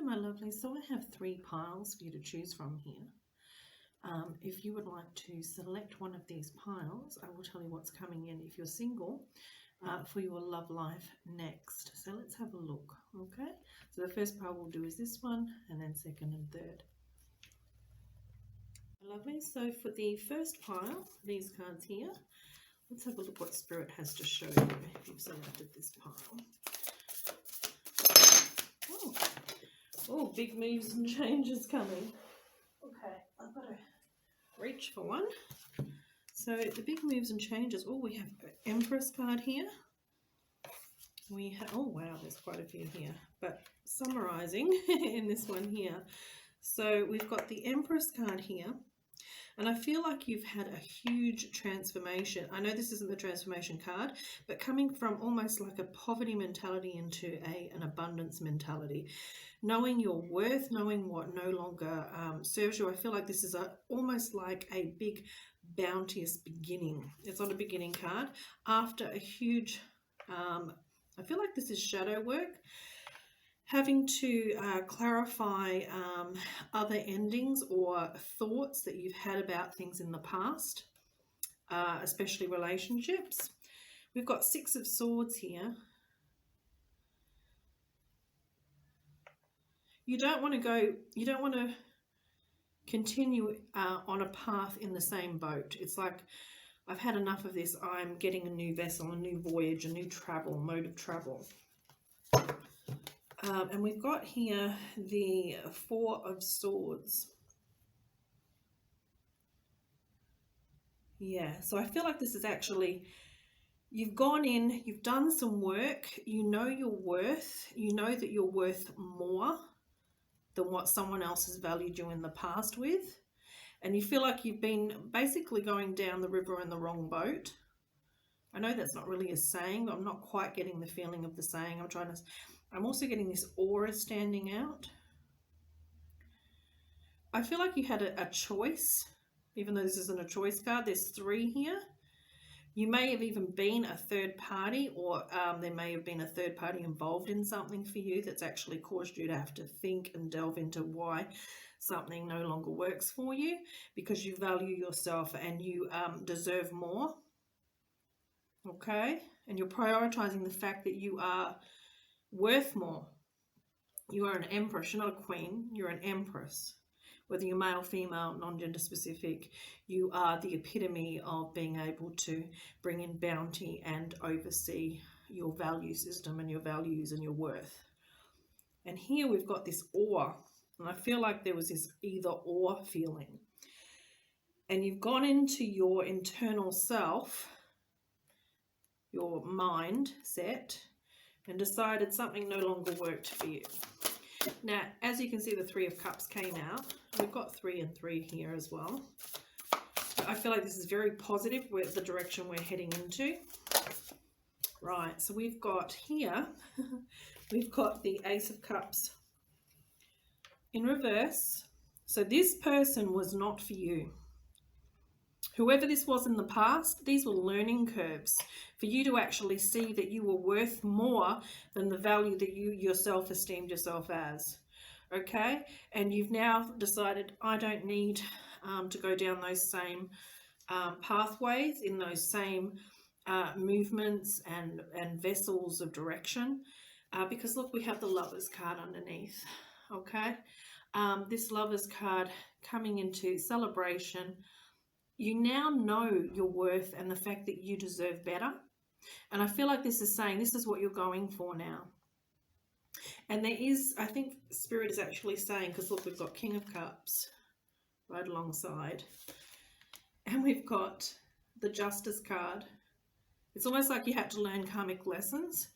my lovely. So I have 3 piles for you to choose from here. If you would like to select one of these piles, I will tell you what's coming in if you're single for your love life next. So let's have a look, okay? So the first pile we'll do is this one, and then second and third. Lovely. So for the first pile, these cards here, let's have a look what Spirit has to show you if you've selected this pile. Oh, big moves and changes coming. Okay, I've got to reach for one. So the big moves and changes. Oh, we have an Empress card here. We have, oh wow, there's quite a few here. But summarizing in this one here. So we've got the Empress card here. And I feel like you've had a huge transformation. I know this isn't the transformation card, but coming from almost like a poverty mentality into an abundance mentality. Knowing your worth, knowing what no longer serves you. I feel like this is almost like a big bounteous beginning. It's not a beginning card. After a huge, I feel like this is shadow work. Having to clarify other endings or thoughts that you've had about things in the past, especially relationships. We've got 6 of Swords here. You don't want to continue on a path in the same boat. It's like, I've had enough of this. I'm getting a new vessel, a new voyage, a new travel, mode of travel. And we've got here the 4 of Swords. Yeah, so I feel like this is actually, you've gone in, you've done some work, you know your worth, you know that you're worth more than what someone else has valued you in the past with. And you feel like you've been basically going down the river in the wrong boat. I know that's not really a saying, but I'm not quite getting the feeling of the saying. I'm also getting this aura standing out. I feel like you had a choice, even though this isn't a choice card. There's 3 here. You may have even been a third party, or there may have been a third party involved in something for you that's actually caused you to have to think and delve into why something no longer works for you, because you value yourself and you deserve more. Okay? And you're prioritizing the fact that you are worth more. You are an empress. You're not a queen. You're an empress. Whether you're male, female, non-gender specific, you are the epitome of being able to bring in bounty and oversee your value system and your values and your worth. And here we've got this awe. And I feel like there was this either or feeling. And you've gone into your internal self, your mind set, and decided something no longer worked for you. Now, as you can see, the 3 of Cups came out. We've got 3 and 3 here as well. I feel like this is very positive with the direction we're heading into. Right, so we've got here, we've got the Ace of Cups in reverse. So this person was not for you. Whoever this was in the past, these were learning curves for you to actually see that you were worth more than the value that you yourself esteemed yourself as. Okay? And you've now decided, I don't need to go down those same pathways, in those same movements and vessels of direction. Because look, we have the Lovers card underneath. Okay? This Lovers card coming into celebration. You now know your worth and the fact that you deserve better. And I feel like this is saying this is what you're going for now. And there is, I think Spirit is actually saying, because look, we've got King of Cups right alongside. And we've got the Justice card. It's almost like you had to learn karmic lessons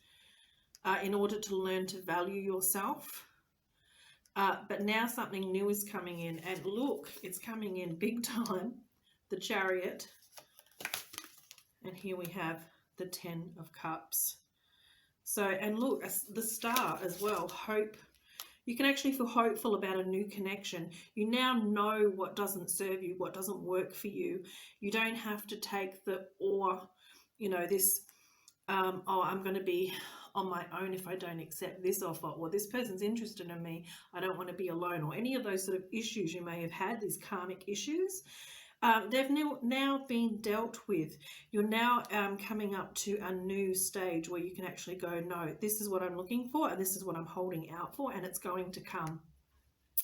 in order to learn to value yourself. But now something new is coming in. And look, it's coming in big time. The Chariot, and here we have the 10 of Cups. So, and look, the Star as well, hope. You can actually feel hopeful about a new connection. You now know what doesn't serve you, what doesn't work for you. You don't have to take the, or, you know, this, oh, I'm going to be on my own if I don't accept this offer, or this person's interested in me, I don't want to be alone, or any of those sort of issues you may have had, these karmic issues. They've now been dealt with. You're now coming up to a new stage where you can actually go, no, this is what I'm looking for and this is what I'm holding out for, and it's going to come.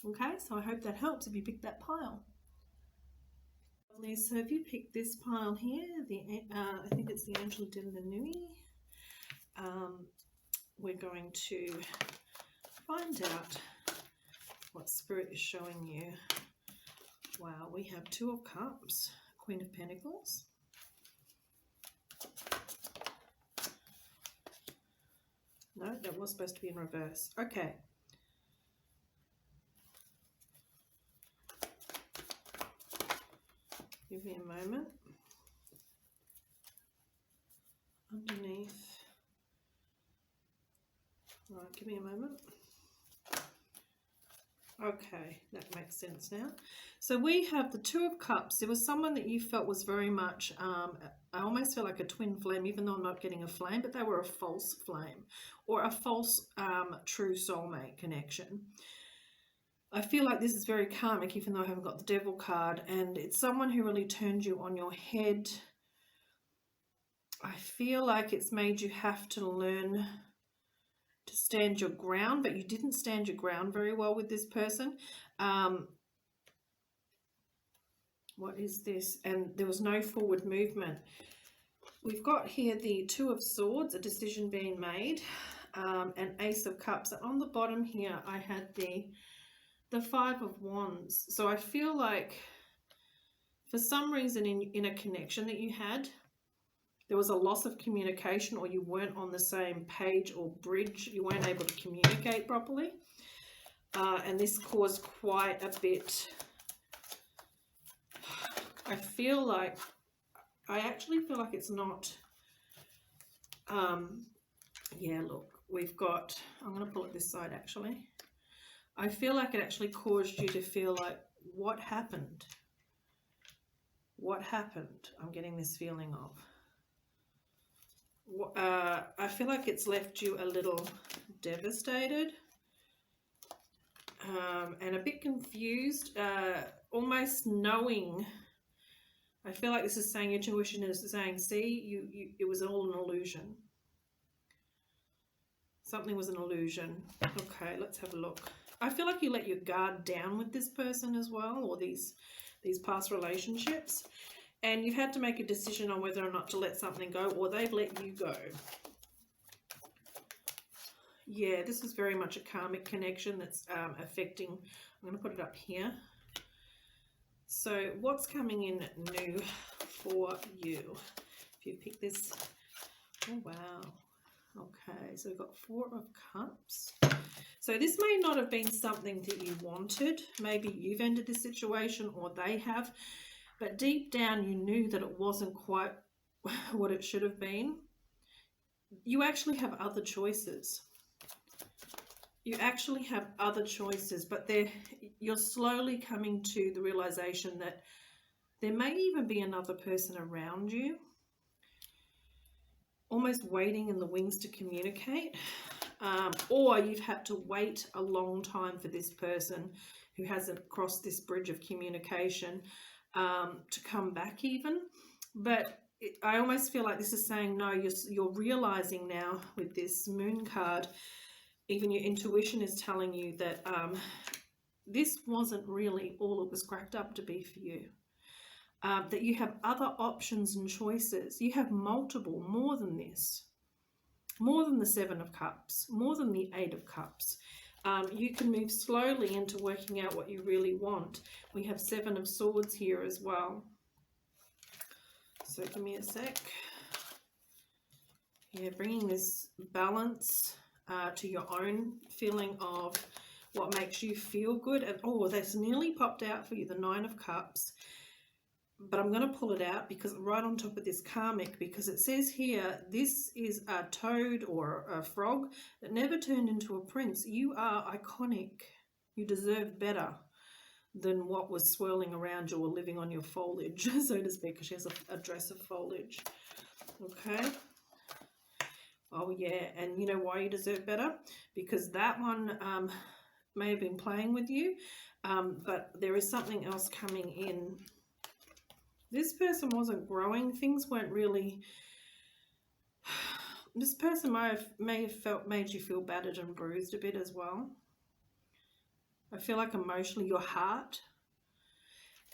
Okay, so I hope that helps if you pick that pile. Lovely. So if you pick this pile here, I think it's the Angel de la Nuit, we're going to find out what Spirit is showing you. Wow, we have Two of Cups, Queen of Pentacles. No, that was supposed to be in reverse. Okay. Give me a moment. Underneath. All right, give me a moment. Okay, that makes sense now. So we have the Two of Cups. There was someone that you felt was very much, I almost feel like a twin flame, even though I'm not getting a flame, but they were a false flame or a false true soulmate connection. I feel like this is very karmic, even though I haven't got the Devil card, and it's someone who really turned you on your head. I feel like it's made you have to learn to stand your ground, but you didn't stand your ground very well with this person. What is this? And there was no forward movement. We've got here the Two of Swords, a decision being made, and Ace of Cups. And on the bottom here, I had the Five of Wands. So I feel like for some reason in a connection that you had, there was a loss of communication, or you weren't on the same page or bridge. You weren't able to communicate properly. And this caused quite a bit. I actually feel like it's not. Yeah, look, we've got, I'm going to pull it this side actually. I feel like it actually caused you to feel like, what happened? What happened? I'm getting this feeling of. I feel like it's left you a little devastated and a bit confused, almost knowing. I feel like this is saying, your intuition is saying, see, it was all an illusion. Something was an illusion. Okay, let's have a look. I feel like you let your guard down with this person as well, or these past relationships. And you've had to make a decision on whether or not to let something go, or they've let you go. Yeah, this is very much a karmic connection that's affecting. I'm going to put it up here. So what's coming in new for you? If you pick this. Oh, wow. Okay, so we've got Four of Cups. So this may not have been something that you wanted. Maybe you've ended this situation, or they have. But deep down, you knew that it wasn't quite what it should have been. You actually have other choices. You actually have other choices, but you're slowly coming to the realization that there may even be another person around you, almost waiting in the wings to communicate. Or you've had to wait a long time for this person who hasn't crossed this bridge of communication to come back even. But I almost feel like this is saying, no, you're realizing now with this Moon card, even your intuition is telling you that this wasn't really all it was cracked up to be for you. That you have other options and choices. You have multiple, more than this. More than the Seven of Cups, more than the Eight of Cups. You can move slowly into working out what you really want. We have Seven of Swords here as well. So give me a sec. Yeah, bringing this balance to your own feeling of what makes you feel good. And oh, that's nearly popped out for you, the Nine of Cups. But I'm going to pull it out because right on top of this karmic, because it says here, this is a toad or a frog that never turned into a prince. You are iconic. You deserve better than what was swirling around you or living on your foliage, so to speak, because she has a dress of foliage. Okay. Oh yeah, and you know why you deserve better? Because that one may have been playing with you, but there is something else coming in. This person wasn't growing. Things weren't really... This person may have made you feel battered and bruised a bit as well. I feel like emotionally, your heart.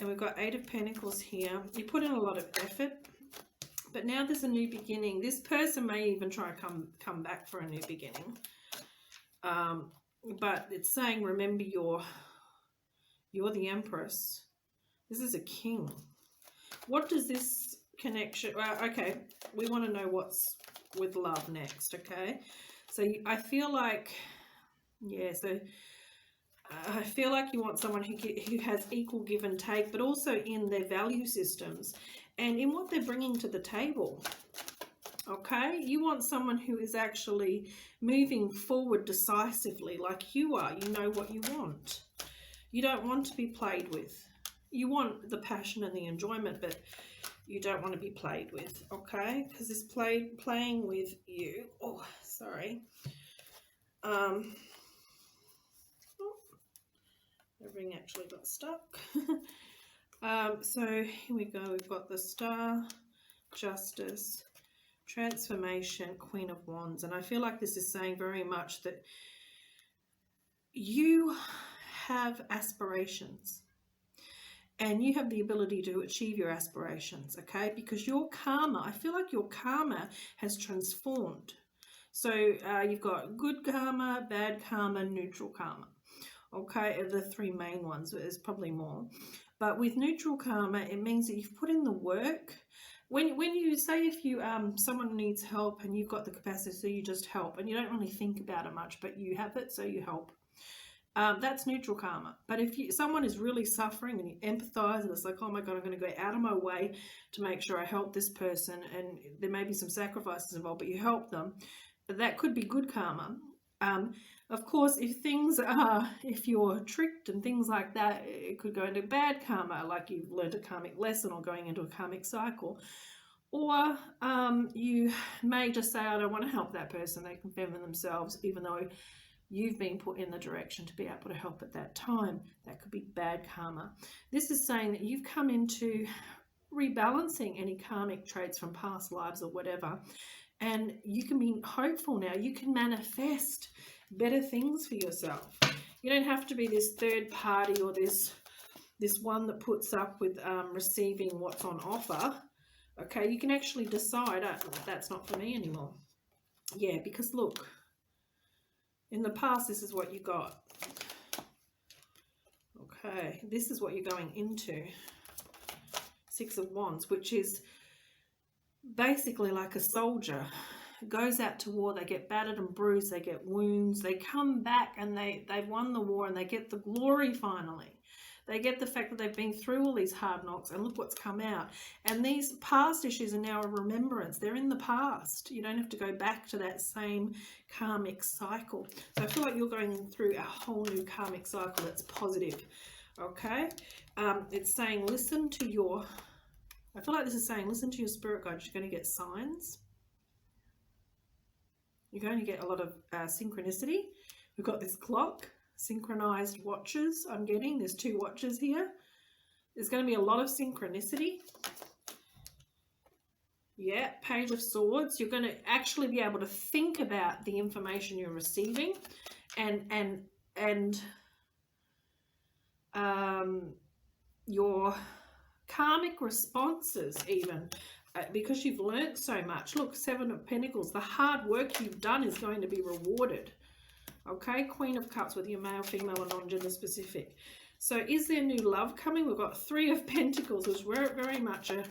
And we've got 8 of Pentacles here. You put in a lot of effort, but now there's a new beginning. This person may even try to come back for a new beginning. But it's saying, remember, you're the Empress. This is a king. What does this connection... Well, okay, we want to know what's with love next, okay? So I feel like... Yeah, so... I feel like you want someone who has equal give and take, but also in their value systems and in what they're bringing to the table. Okay, you want someone who is actually moving forward decisively like you are. You know what you want. You don't want to be played with. You want the passion and the enjoyment, but you don't want to be played with, okay? Because this playing with you... Oh, sorry. The ring actually got stuck. So here we go. We've got the Star, Justice, Transformation, Queen of Wands. And I feel like this is saying very much that you have aspirations and you have the ability to achieve your aspirations, okay? Because your karma, I feel like your karma has transformed. So you've got good karma, bad karma, neutral karma. Okay, the 3 main ones. There's probably more, but with neutral karma, it means that you've put in the work. When you say, if you someone needs help and you've got the capacity, so you just help, and you don't really think about it much, but you have it, so you help. That's neutral karma. But if someone is really suffering and you empathize, and it's like, oh my God, I'm going to go out of my way to make sure I help this person, and there may be some sacrifices involved, but you help them, that could be good karma. Of course, if you're tricked and things like that, it could go into bad karma, like you've learned a karmic lesson or going into a karmic cycle. Or you may just say, I don't want to help that person. They can fend for themselves, even though you've been put in the direction to be able to help at that time. That could be bad karma. This is saying that you've come into rebalancing any karmic traits from past lives or whatever. And you can be hopeful now. You can manifest better things for yourself. You don't have to be this third party or this one that puts up with receiving what's on offer. Okay, you can actually decide, that's not for me anymore. Yeah, because look, in the past, this is what you got. Okay, this is what you're going into. 6 of Wands, which is basically like a soldier. Goes out to war, they get battered and bruised, they get wounds, they come back and they've won the war and they get the glory finally. They get the fact that they've been through all these hard knocks and look what's come out. And these past issues are now a remembrance. They're in the past. You don't have to go back to that same karmic cycle. So I feel like you're going through a whole new karmic cycle that's positive. Okay? It's saying listen to your... I feel like this is saying listen to your spirit guide. You're going to get signs. You're going to get a lot of synchronicity. We've got this clock, synchronized watches I'm getting. There's 2 watches here. There's going to be a lot of synchronicity. Yeah, Page of Swords. You're going to actually be able to think about the information you're receiving and your karmic responses even. Because you've learned so much. Look, 7 of Pentacles. The hard work you've done is going to be rewarded. Okay, Queen of Cups, whether you're male, female, or non-gender specific. So is there new love coming? We've got 3 of Pentacles, which is very much a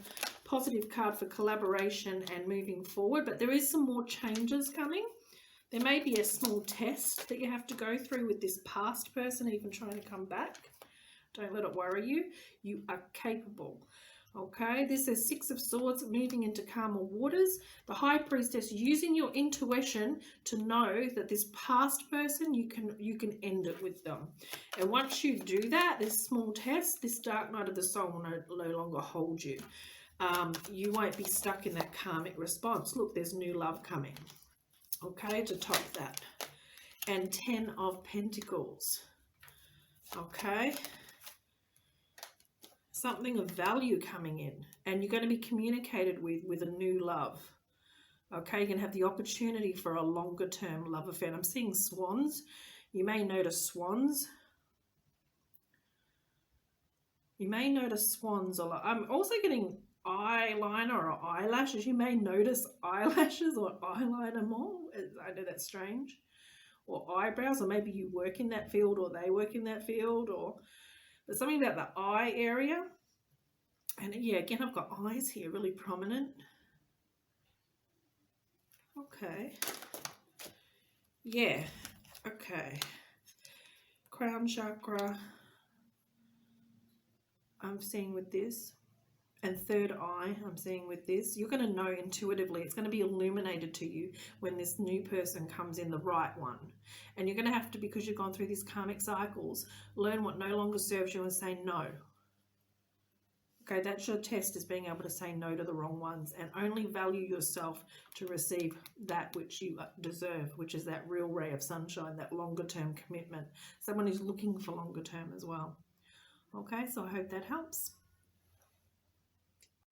positive card for collaboration and moving forward. But there is some more changes coming. There may be a small test that you have to go through with this past person, even trying to come back. Don't let it worry you. You are capable. Okay, this is 6 of Swords, moving into calmer waters. The High Priestess, using your intuition to know that this past person, you can end it with them. And once you do that, this small test, this dark night of the soul will no longer hold you. You won't be stuck in that karmic response. Look, there's new love coming. okay, to top that. And 10 of Pentacles, okay. Something of value coming in, and you're going to be communicated with a new love. Okay, you can have the opportunity for a longer term love affair. And I'm seeing swans. You may notice swans. You may notice swans a lot. I'm also getting eyeliner or eyelashes. You may notice eyelashes or eyeliner more. I know that's strange. Or eyebrows, or maybe you work in that field or they work in that field, or there's something about the eye area. And yeah, again, I've got eyes here really prominent. Okay. Yeah. Okay. Crown chakra. I'm seeing with this. And third eye, I'm seeing with this. You're going to know intuitively. It's going to be illuminated to you when this new person comes in, the right one. And you're going to have to, because you've gone through these karmic cycles, learn what no longer serves you and say no. Okay, that's your test, is being able to say no to the wrong ones and only value yourself to receive that which you deserve, which is that real ray of sunshine, that longer term commitment. Someone who's looking for longer term as well. Okay, so I hope that helps.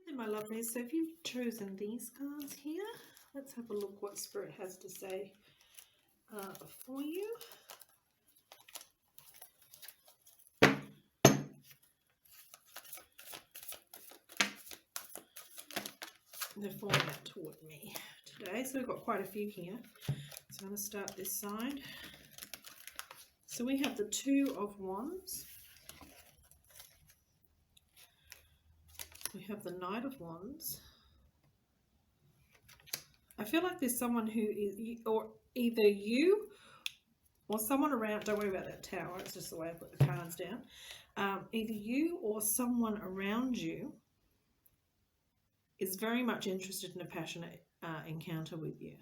And my lovelies, so if you've chosen these cards here, let's have a look what Spirit has to say for you. They're falling out toward me today, so we've got quite a few here. So I'm going to start this side. So we have the Two of Wands. We have the Knight of Wands. I feel like there's someone who is, or either you or someone around, don't worry about that tower, it's just the way I put the cards down. Either you or someone around you is very much interested in a passionate encounter with you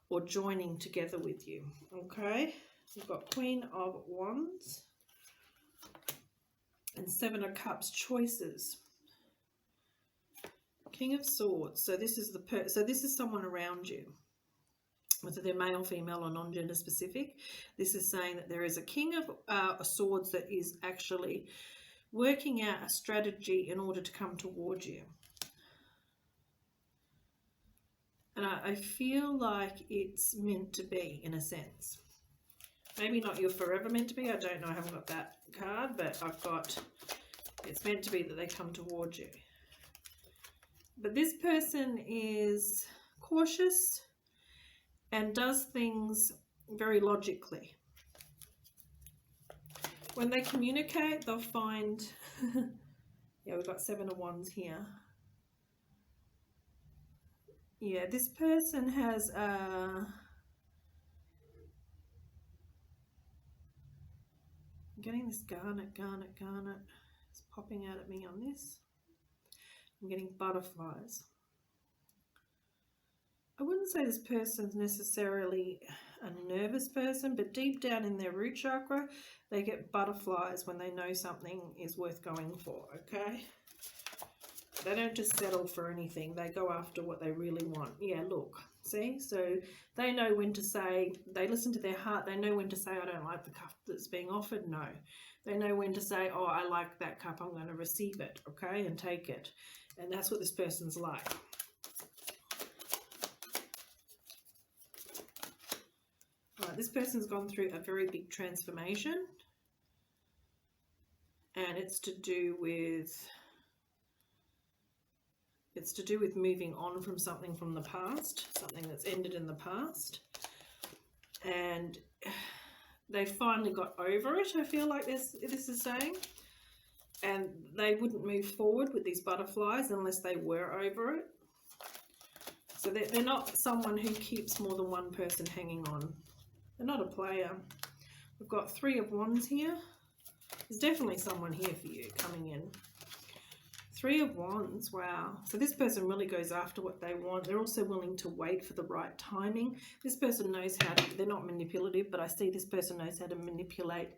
or joining together with you. Okay, we've got Queen of Wands and Seven of Cups, choices. King of Swords. So this is this is someone around you, whether they're male, female, or non-gender specific. This is saying that there is a King of Swords that is actually working out a strategy in order to come towards you. And I feel like it's meant to be, in a sense. Maybe not you're forever meant to be. I don't know. I haven't got that card, but I've got, it's meant to be that they come towards you. But this person is cautious and does things very logically. When they communicate, they'll find, yeah, we've got Seven of Wands here. Yeah, this person has I'm getting this garnet. It's popping out at me on this. I'm getting butterflies. I wouldn't say this person's necessarily a nervous person, but deep down in their root chakra, they get butterflies when they know something is worth going for, okay? They don't just settle for anything. They go after what they really want. Yeah, look, see? So they know when to say, they listen to their heart. They know when to say, I don't like the cup that's being offered. No. They know when to say, oh, I like that cup. I'm going to receive it, okay, and take it. And that's what this person's like. Right, this person's gone through a very big transformation. And it's to do with moving on from something from the past, something that's ended in the past. And they finally got over it, I feel like this is saying. And they wouldn't move forward with these butterflies unless they were over it. So they're not someone who keeps more than one person hanging on. They're not a player. We've got Three of Wands here. There's definitely someone here for you coming in. Three of Wands, wow. So this person really goes after what they want. They're also willing to wait for the right timing. This person knows how to, they're not manipulative, but I see this person knows how to manipulate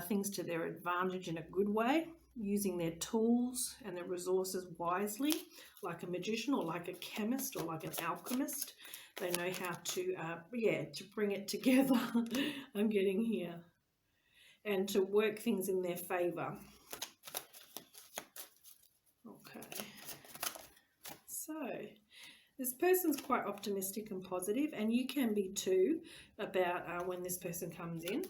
things to their advantage in a good way, using their tools and their resources wisely, like a magician or like a chemist or like an alchemist. They know how to, to bring it together. I'm getting here. And to work things in their favour. Okay. So, this person's quite optimistic and positive, and you can be too about when this person comes in.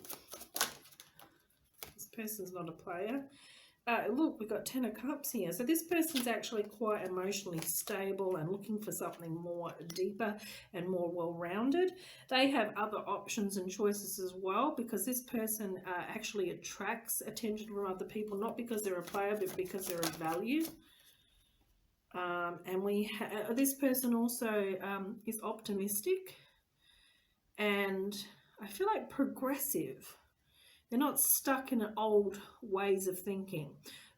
This person's not a player. Look, we've got 10 of Cups here. So this person's actually quite emotionally stable and looking for something more deeper and more well-rounded. They have other options and choices as well, because this person actually attracts attention from other people, not because they're a player, but because they're of value. And this person also is optimistic, and I feel like progressive. They're not stuck in old ways of thinking.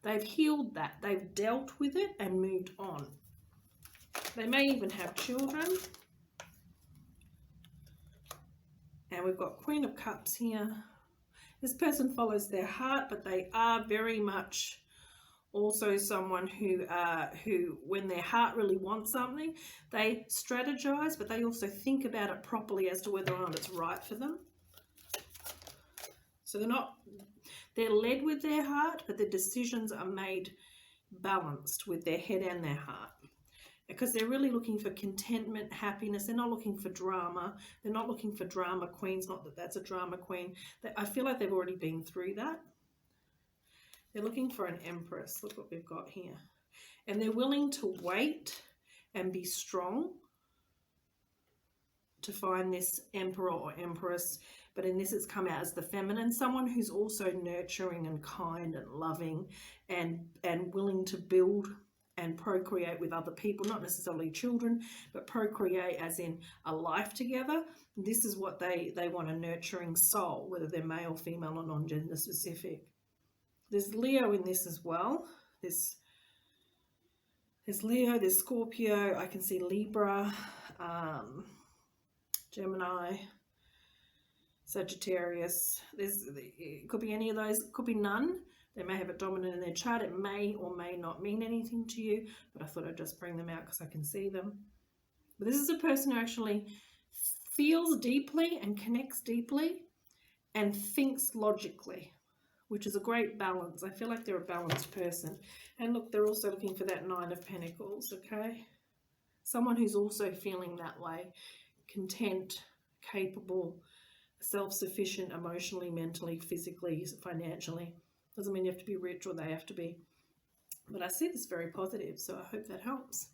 They've healed that. They've dealt with it and moved on. They may even have children. And we've got Queen of Cups here. This person follows their heart, but they are very much also someone who when their heart really wants something, they strategize, but they also think about it properly as to whether or not it's right for them. So they're led with their heart, but the decisions are made balanced with their head and their heart, because they're really looking for contentment, happiness. They're not looking for drama. They're not looking for drama queens. Not that that's a drama queen. I feel like they've already been through that. They're looking for an Empress. Look what we've got here. And they're willing to wait and be strong to find this Emperor or Empress. But in this, it's come out as the feminine, someone who's also nurturing and kind and loving and willing to build and procreate with other people, not necessarily children, but procreate as in a life together. This is what they want, a nurturing soul, whether they're male, female, or non-gender specific. There's Leo in this as well. There's Leo, there's Scorpio, I can see Libra, Gemini, Sagittarius. It could be any of those, it could be none. They may have it dominant in their chart. It may or may not mean anything to you, but I thought I'd just bring them out because I can see them. But this is a person who actually feels deeply and connects deeply and thinks logically, which is a great balance. I feel like they're a balanced person. And look, they're also looking for that Nine of Pentacles, okay? Someone who's also feeling that way, content, capable, self-sufficient emotionally, mentally, physically, financially. Doesn't mean you have to be rich or they have to be. But I see this very positive, so I hope that helps.